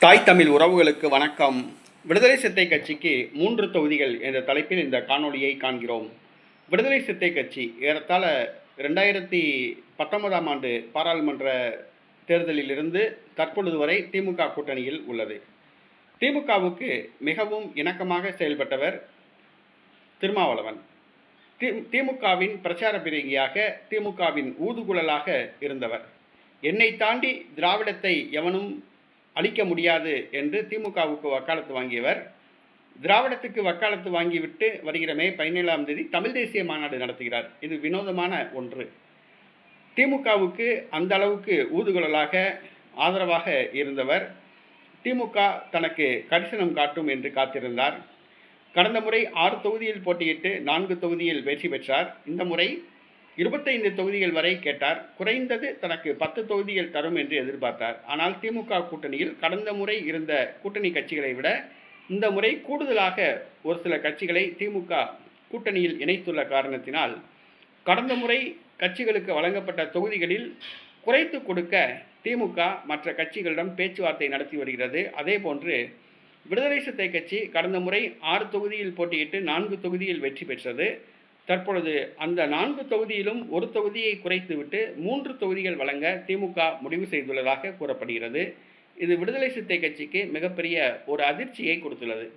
தாய் தமிழ் உறவுகளுக்கு வணக்கம். விடுதலை சிறுத்தை கட்சிக்கு 3 தொகுதிகள் என்ற தலைப்பில் இந்த காணொளியை காண்கிறோம். விடுதலை சிறுத்தை கட்சி ஏறத்தாழ 2019ஆம் ஆண்டு பாராளுமன்ற தேர்தலிலிருந்து தற்பொழுது வரை திமுக கூட்டணியில் உள்ளது. திமுகவுக்கு மிகவும் இணக்கமாக செயல்பட்டவர் திருமாவளவன். திமுகவின் பிரச்சார பிரிவியாக, திமுகவின் ஊதுகுழலாக இருந்தவர். என்னை தாண்டி திராவிடத்தை எவனும் அளிக்க முடியாது என்று திமுகவுக்கு வக்காலத்து வாங்கியவர். திராவிடத்துக்கு வக்காலத்து வாங்கிவிட்டு வருகிற மே 17ஆம் தேதி தமிழ் தேசிய மாநாடு நடத்துகிறார். இது வினோதமான ஒன்று. திமுகவுக்கு அந்த அளவுக்கு ஊதுகுழலாக ஆதரவாக இருந்தவர். திமுக தனக்கு கரிசனம் காட்டும் என்று காத்திருந்தார். கடந்த முறை 6 தொகுதியில் போட்டியிட்டு 4 தொகுதியில் வெற்றி பெற்றார். இந்த முறை 25 தொகுதிகள் வரை கேட்டார். குறைந்தது தனக்கு 10 தொகுதிகள் தரும் என்று எதிர்பார்த்தார். ஆனால் திமுக கூட்டணியில் கடந்த முறை இருந்த கூட்டணி கட்சிகளை விட இந்த முறை கூடுதலாக ஒரு சில கட்சிகளை திமுக கூட்டணியில் இணைத்துள்ள காரணத்தினால் கடந்த முறை கட்சிகளுக்கு வழங்கப்பட்ட தொகுதிகளில் குறைத்து கொடுக்க திமுக மற்ற கட்சிகளிடம் பேச்சுவார்த்தை நடத்தி வருகிறது. அதே போன்று விடுதலை சிறுத்தை கட்சி கடந்த முறை 6 தொகுதியில் போட்டியிட்டு 4 தொகுதியில் வெற்றி பெற்றது. தற்பொழுது அந்த 4 தொகுதியிலும் ஒரு தொகுதியை குறைத்துவிட்டு 3 தொகுதிகள் வழங்க திமுக முடிவு செய்துள்ளதாக கூறப்படுகிறது. இது விடுதலை சிறுத்தை கட்சிக்கு மிகப்பெரிய ஒரு அதிர்ச்சியை கொடுத்துள்ளது.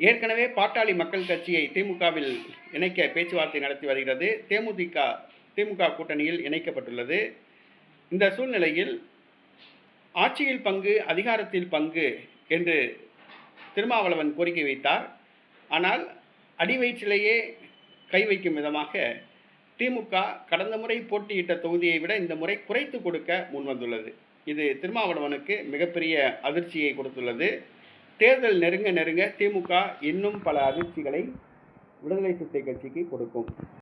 ஏற்கனவே பாட்டாளி மக்கள் கட்சியை திமுகவில் இணைக்க பேச்சுவார்த்தை நடத்தி வருகிறது. திமுக கூட்டணியில் இணைக்கப்பட்டுள்ளது. இந்த சூழ்நிலையில் ஆட்சியில் பங்கு, அதிகாரத்தில் பங்கு என்று திருமாவளவன் கோரிக்கை வைத்தார். ஆனால் அடிவயிற்றிலேயே கை வைக்கும் விதமாக திமுக கடந்த முறை போட்டியிட்ட தொகுதியை விட இந்த முறை குறைத்து கொடுக்க முன்வந்துள்ளது. இது திருமாவளவனுக்கு மிகப்பெரிய அதிர்ச்சியை கொடுத்துள்ளது. தேர்தல் நெருங்க நெருங்க திமுக இன்னும் பல அதிர்ச்சிகளை விடுதலை சிறுத்தை கட்சிக்கு கொடுக்கும்.